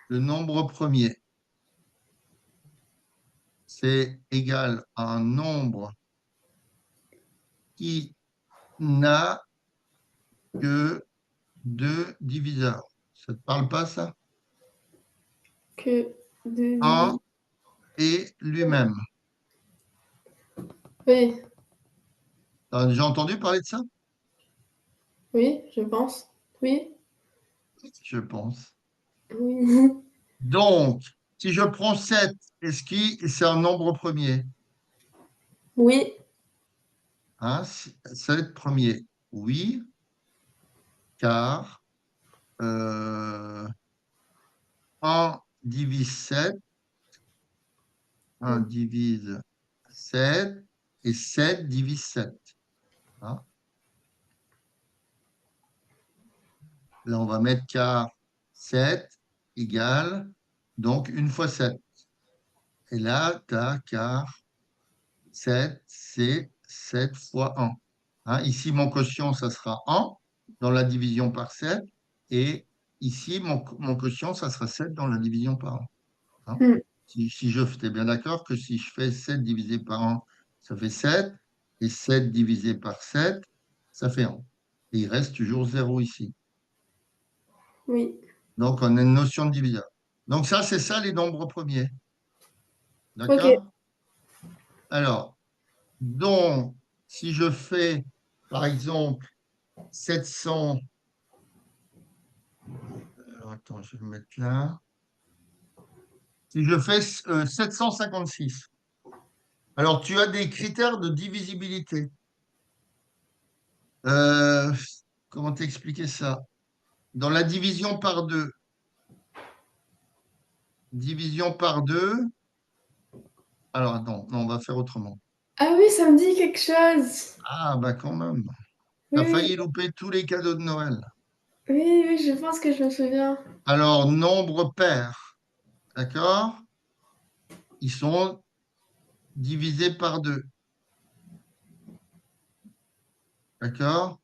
B: le nombre premier. C'est égal à un nombre qui n'a que deux diviseurs. Ça ne te parle pas, ça?
A: Que de
B: Un
A: division.
B: et lui-même.
A: Oui,
B: Tu as déjà entendu parler de ça?
A: oui, je pense. Oui,
B: Je pense.
A: oui.
B: Donc, si je prends 7, est-ce que c'est un nombre premier?
A: Oui,
B: Hein, 7 premier. Oui, car 1 divise 7, 1 divise 7 et 7 divise 7. Hein. Là, on va mettre car 7 égale, donc une fois 7. Et là, tu as car 7, c'est 7 fois 1. Hein, ici, mon quotient, ça sera 1 dans la division par 7. Et ici, mon quotient, ça sera 7 dans la division par 1. Hein.
A: Mm.
B: Si je fais bien d'accord que si je fais 7 divisé par 1, ça fait 7. Et 7 divisé par 7, ça fait 1. Et il reste toujours 0 ici.
A: Oui.
B: Donc, on a une notion de diviseur. Donc, ça, c'est ça les nombres premiers.
A: Ok.
B: D'accord? Alors, donc, si je fais, par exemple, 700. Alors, attends, je vais le mettre là. Si je fais 756. Alors, tu as des critères de divisibilité. Euh, Comment t'expliquer ça? Dans la division par 2. Alors, attends, non, on va faire autrement.
A: Ah oui, ça me dit quelque chose.
B: Ah, bah quand même.
A: Oui,
B: T'as
A: oui,
B: failli louper tous les cadeaux de Noël.
A: oui, oui, je pense que je me souviens.
B: Alors, nombre pair, d'accord? Ils sont divisés par 2, d'accord?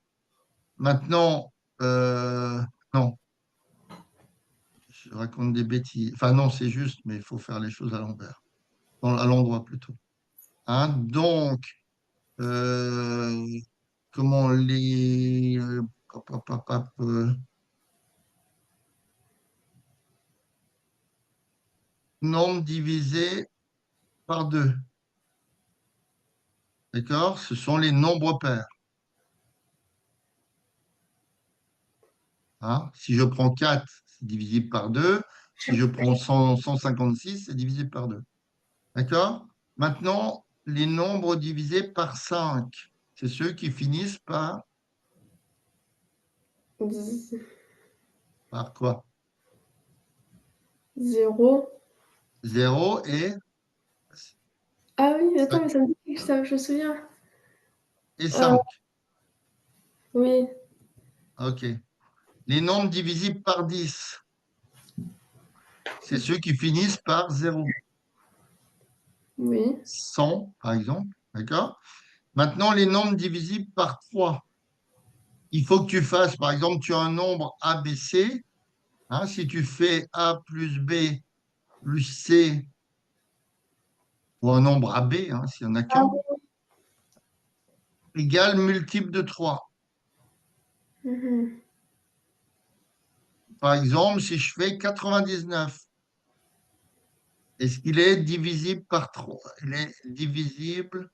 B: Maintenant, non, je raconte des bêtises. Enfin, non, c'est juste, mais il faut faire les choses à l'envers. À l'endroit plutôt. Hein? Donc, euh, comment les hop, hop, hop, hop, nombre divisé par 2, d'accord? Ce sont les nombres pairs. Hein? Si je prends 4, c'est divisible par 2. Si je prends 156, c'est divisible par 2. D'accord? Maintenant, les nombres divisés par 5, c'est ceux qui finissent par quoi?
A: 0.
B: 0 et,
A: Ah oui, attends, mais ça me dit quelque chose, je me souviens.
B: et
A: Euh,
B: 5.
A: oui,
B: OK. Les nombres divisibles par 10, c'est ceux qui finissent par 0.
A: oui.
B: 100, par exemple. D'accord? Maintenant, les nombres divisibles par 3. Il faut que tu fasses, par exemple, tu as un nombre ABC. Hein, si tu fais A plus B plus C, ou un nombre AB, hein, s'il n'y en a
A: Ah
B: qu'un,
A: bon.
B: égale multiple de 3.
A: Mhm.
B: Par exemple, si je fais 99, est-ce qu'il est divisible par 3? Il est divisible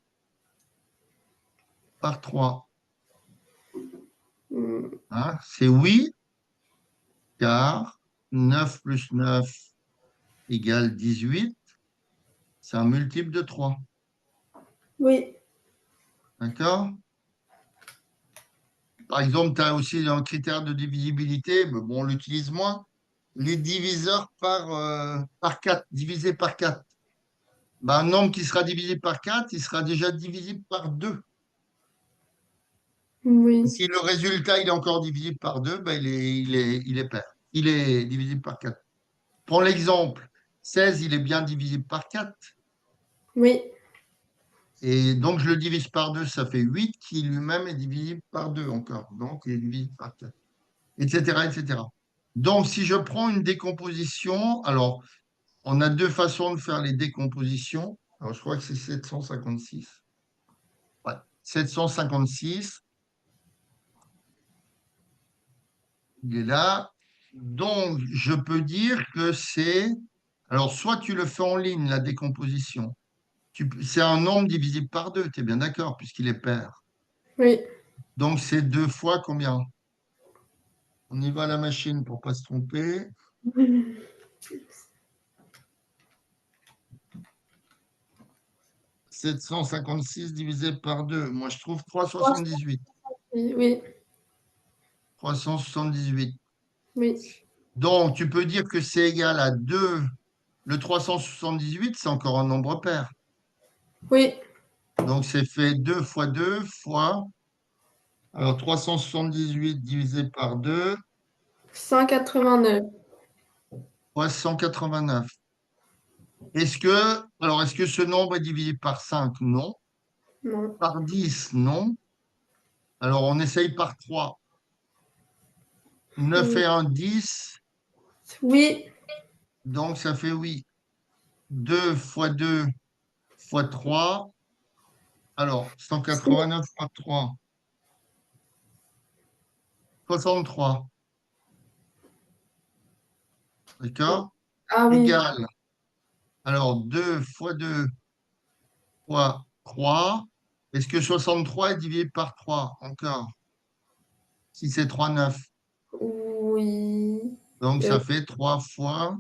B: par 3.
A: Mm.
B: Hein, c'est oui, car 9 plus 9 égale 18. C'est un multiple de 3.
A: Oui,
B: D'accord? Par exemple, tu as aussi un critère de divisibilité, mais bon, on l'utilise moins. Les diviseurs par 4, divisé par 4. Ben, un nombre qui sera divisé par 4, il sera déjà divisible par 2.
A: oui,
B: Si le résultat il est encore divisible par 2, ben, il est pair. Il est divisible par 4. Prends l'exemple. 16, il est bien divisible par 4.
A: oui.
B: Et donc, je le divise par 2, ça fait 8, qui lui-même est divisible par 2 encore. Donc, il est divisible par 4, etc., etc. Donc, si je prends une décomposition, alors, on a deux façons de faire les décompositions. Alors, je crois que c'est 756. Ouais, 756, il est là. Donc, je peux dire que c'est... Alors, soit tu le fais en ligne, la décomposition. C'est un nombre divisé par 2, tu es bien d'accord, puisqu'il est pair.
A: Oui.
B: Donc, c'est 2 fois combien? On y va à la machine pour ne pas se tromper. 756 divisé par 2. Moi, je trouve 378.
A: Oui, oui,
B: 378.
A: oui.
B: Donc, tu peux dire que c'est égal à 2. Le 378, c'est encore un nombre pair.
A: Oui,
B: Donc, c'est fait 2 fois 2 fois. Alors, 378 divisé par 2
A: 189.
B: fois 189. Est-ce que ce nombre est divisé par 5? Non.
A: Non.
B: Par 10? Non. Alors, on essaye par 3. 9 et 1, 10.
A: Oui,
B: Donc, ça fait oui. 2 fois 2 fois 3. Alors, 189 fois 3. 63. D'accord?
A: ah oui,
B: Égal. Alors, 2 fois 2 fois 3. Est-ce que 63 est divisé par 3? Encore. Si c'est 3, 9.
A: oui.
B: Donc,
A: Euh,
B: ça fait 3 fois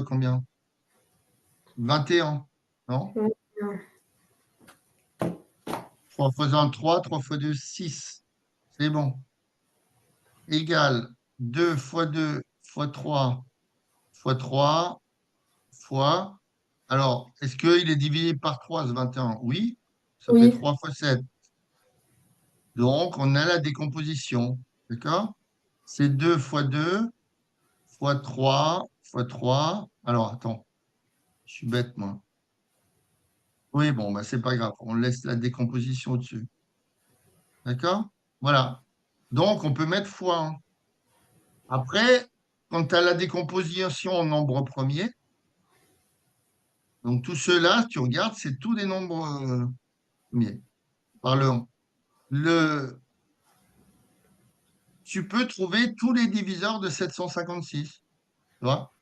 B: combien? 21. Non?
A: oui,
B: 3 fois 1, 3. 3 fois 2, 6. C'est bon. Égal. 2 fois 2 fois 3 fois 3 fois. Alors, est-ce qu'il est divisé par 3, ce 21? Oui. Ça fait
A: oui,
B: 3 fois 7. Donc, on a la décomposition. D'accord? C'est 2 fois 2 fois 3 fois 3. Alors, attends, je suis bête, moi. Oui, bon, bah, c'est pas grave. On laisse la décomposition au-dessus. D'accord? Voilà. Donc, on peut mettre fois 1. Après, quand tu as la décomposition en nombre premier, donc tout cela, tu regardes, c'est tous des nombres premiers, par le 1. Tu peux trouver tous les diviseurs de 756. Tu vois?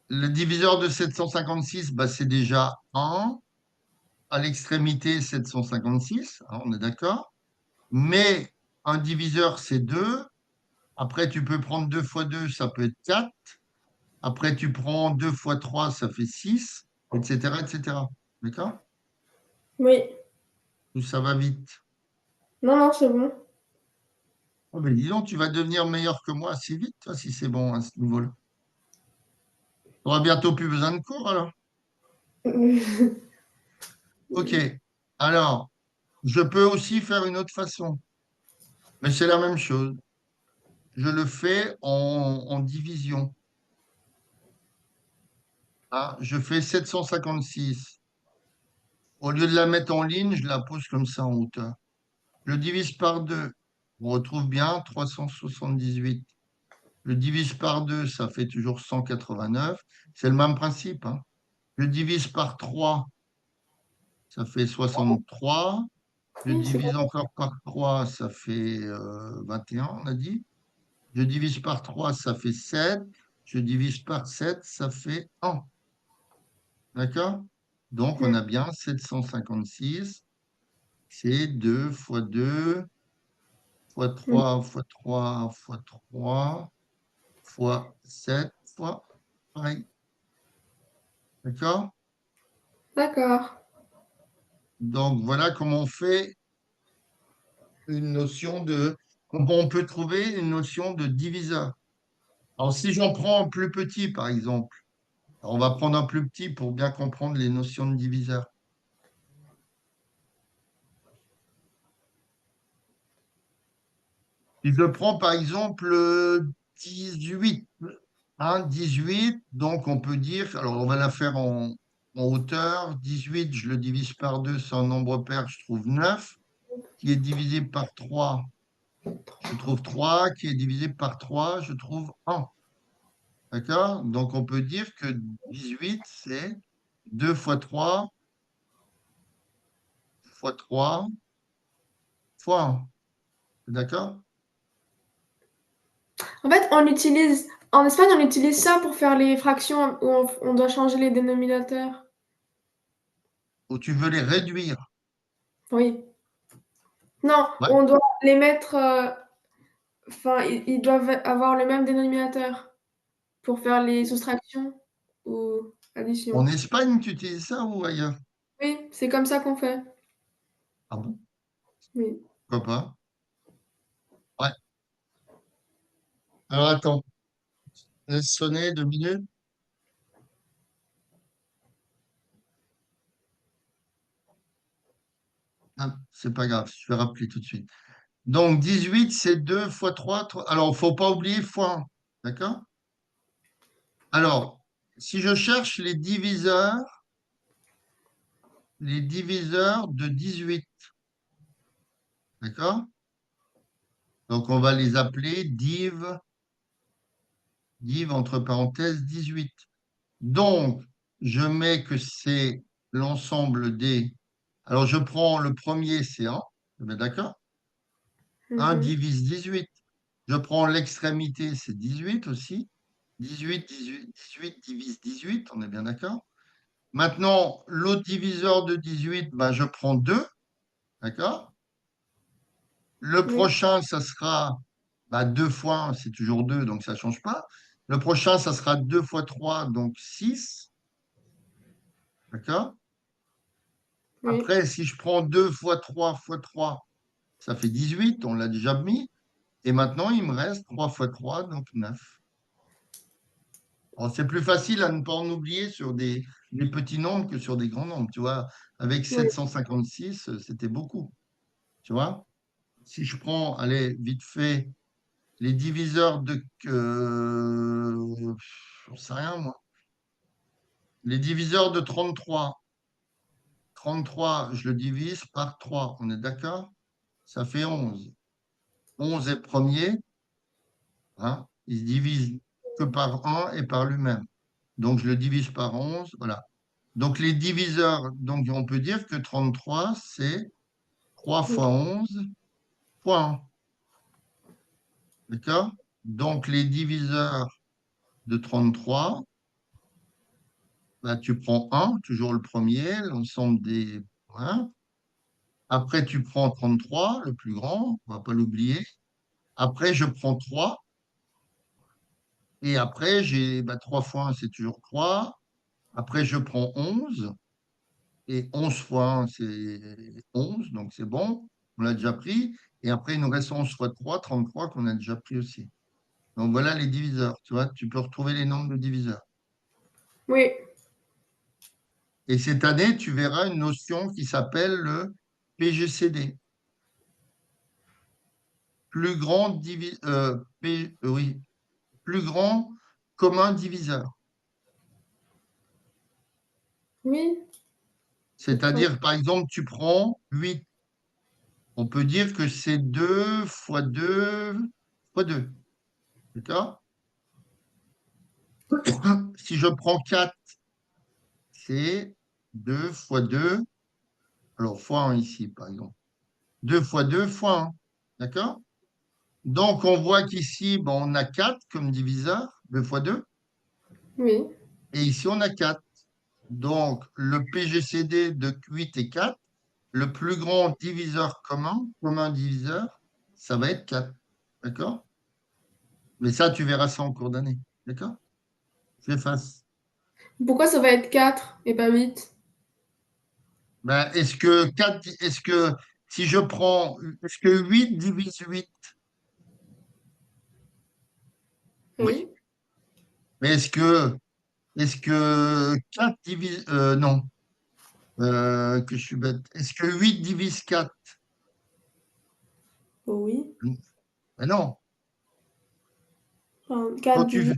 B: Le diviseur de 756, bah, c'est déjà 1. À l'extrémité, 756, hein, on est d'accord. Mais un diviseur, c'est 2. Après, tu peux prendre 2 fois 2, ça peut être 4. Après, tu prends 2 fois 3, ça fait 6, etc., etc. D'accord?
A: oui.
B: Tout ça va vite.
A: Non, non, c'est bon.
B: Oh, mais dis donc, tu vas devenir meilleur que moi assez vite, toi, si c'est bon à ce niveau-là. Tu n'auras bientôt plus besoin de cours, alors. OK. Alors, je peux aussi faire une autre façon, mais c'est la même chose. Je le fais en division. Ah, je fais 756. Au lieu de la mettre en ligne, je la pose comme ça en hauteur. Je divise par 2. On retrouve bien 378. Je divise par 2, ça fait toujours 189. C'est le même principe, hein. Je divise par 3, ça fait 63. Je
A: Oui, c'est
B: divise
A: bon.
B: encore par 3, ça fait 21, on a dit. Je divise par 3, ça fait 7. Je divise par 7, ça fait 1. D'accord? Donc, on a bien 756. C'est 2 fois 2 fois 3 fois 3 fois 3 fois 7 fois pareil. D'accord?
A: D'accord.
B: Donc, voilà comment on fait une notion de... On peut trouver une notion de diviseur. Alors, si j'en prends un plus petit, par exemple, alors on va prendre un plus petit pour bien comprendre les notions de diviseur. Si je prends, par exemple, 18, hein, 18, donc on peut dire, alors on va la faire en hauteur. 18, je le divise par 2, c'est un nombre pair, je trouve 9, qui est divisé par 3, je trouve 3, qui est divisé par 3, je trouve 1. D'accord? Donc on peut dire que 18, c'est 2 fois 3 fois 3 fois 1. D'accord?
A: En fait, en Espagne, on utilise ça pour faire les fractions où on doit changer les dénominateurs.
B: Ou tu veux les réduire.
A: Oui. Non,
B: Ouais.
A: on doit les mettre, enfin, ils doivent avoir le même dénominateur pour faire les soustractions ou
B: En
A: additions.
B: Espagne, tu utilises ça ou ailleurs?
A: Oui, c'est comme ça qu'on fait.
B: Ah bon?
A: Oui.
B: Pourquoi pas? Ouais. Alors attends, laisse sonner 2 minutes. Ah, c'est pas grave, je vais rappeler tout de suite. Donc 18, c'est 2 fois 3. Alors, il ne faut pas oublier fois 1. D'accord? Alors, si je cherche les diviseurs de 18, d'accord? Donc, on va les appeler div entre parenthèses 18. Donc, je mets que c'est l'ensemble des... Alors, je prends le premier, c'est 1. D'accord? 1
A: Mhm.
B: divise 18. Je prends l'extrémité, c'est 18 aussi. 18, 18, 18 divise 18, on est bien d'accord? Maintenant, l'autre diviseur de 18, ben, je prends 2, d'accord? Le
A: Oui,
B: prochain, ça sera 2 fois 1, c'est toujours 2, donc ça ne change pas. Le prochain, ça sera 2 fois 3, donc 6, d'accord?
A: oui,
B: Après, si je prends 2 fois 3 fois 3, ça fait 18, on l'a déjà mis. Et maintenant, il me reste 3 fois 3, donc 9. Alors, c'est plus facile à ne pas en oublier sur des petits nombres que sur des grands nombres. Tu vois, avec
A: oui,
B: 756, c'était beaucoup. Tu vois, si je prends, allez, vite fait, les diviseurs de... j'en sais rien, moi. Les diviseurs de 33. 33, je le divise par 3. On est d'accord? Ça fait 11. 11 est premier. Hein, il se divise que par 1 et par lui-même. Donc, je le divise par 11. Voilà. Donc, les diviseurs, donc on peut dire que 33, c'est 3
A: oui,
B: fois 11 fois 1. D'accord? Donc, les diviseurs de 33, bah, tu prends 1, toujours le premier, l'ensemble des... Voilà. Après, tu prends 33, le plus grand, on ne va pas l'oublier. Après, je prends 3. Et après, j'ai 3 fois 1, c'est toujours 3. Après, je prends 11. Et 11 fois 1, c'est 11, donc c'est bon. On l'a déjà pris. Et après, il nous reste 11 fois 3, 33, qu'on a déjà pris aussi. Donc voilà les diviseurs. Tu vois, tu peux retrouver les nombres de diviseurs.
A: oui,
B: Et cette année, tu verras une notion qui s'appelle le PGCD. Plus grand, oui, plus grand commun diviseur.
A: oui, d'accord.
B: C'est-à-dire, par exemple, tu prends 8. On peut dire que c'est 2 fois 2 fois 2. D'accord? Si je prends 4, c'est 2 fois 2. Alors, fois 1 ici, par exemple. 2 fois 2 fois 1. D'accord? Donc, on voit qu'ici, bon, on a 4 comme diviseur, 2 fois 2.
A: Oui,
B: Et ici, on a 4. Donc, le PGCD de 8 et 4, le plus grand diviseur commun diviseur, ça va être 4. D'accord? Mais ça, tu verras ça en cours d'année. D'accord? J'efface.
A: pourquoi ça va être 4 et pas 8?
B: Ben, est-ce que si je prends, est-ce que 8 divise 8? Oui.
A: Oui,
B: Mais est-ce que 4 divise, non, que je suis bête. Est-ce que 8 divise 4?
A: oui,
B: Ben non.
A: enfin,
B: Quand
A: 4
B: tu,
A: divisé.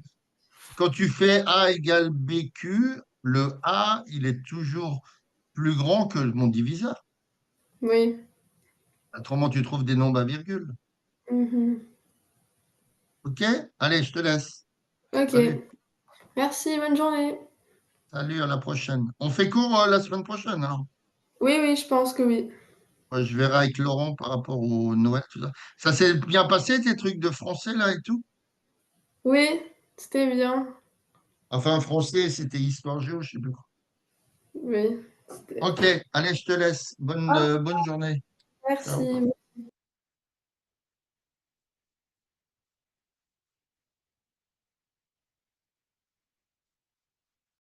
B: quand tu fais A égale BQ, le A, il est toujours plus grand que mon diviseur.
A: Oui,
B: Autrement, tu trouves des nombres à virgule.
A: mhm.
B: OK? Allez, je te laisse.
A: Ok,
B: Salut.
A: merci, bonne journée.
B: Salut, à la prochaine. On fait court la semaine prochaine, alors.
A: Oui, oui, je pense que oui.
B: Ouais, je verrai avec Laurent par rapport au Noël, tout ça. Ça s'est bien passé, tes trucs de français, là, et tout?
A: Oui, c'était bien.
B: Enfin, français, c'était histoire géo, je sais plus quoi.
A: Oui, c'était...
B: Ok, allez, je te laisse. Bonne journée. Ciao.
A: Merci.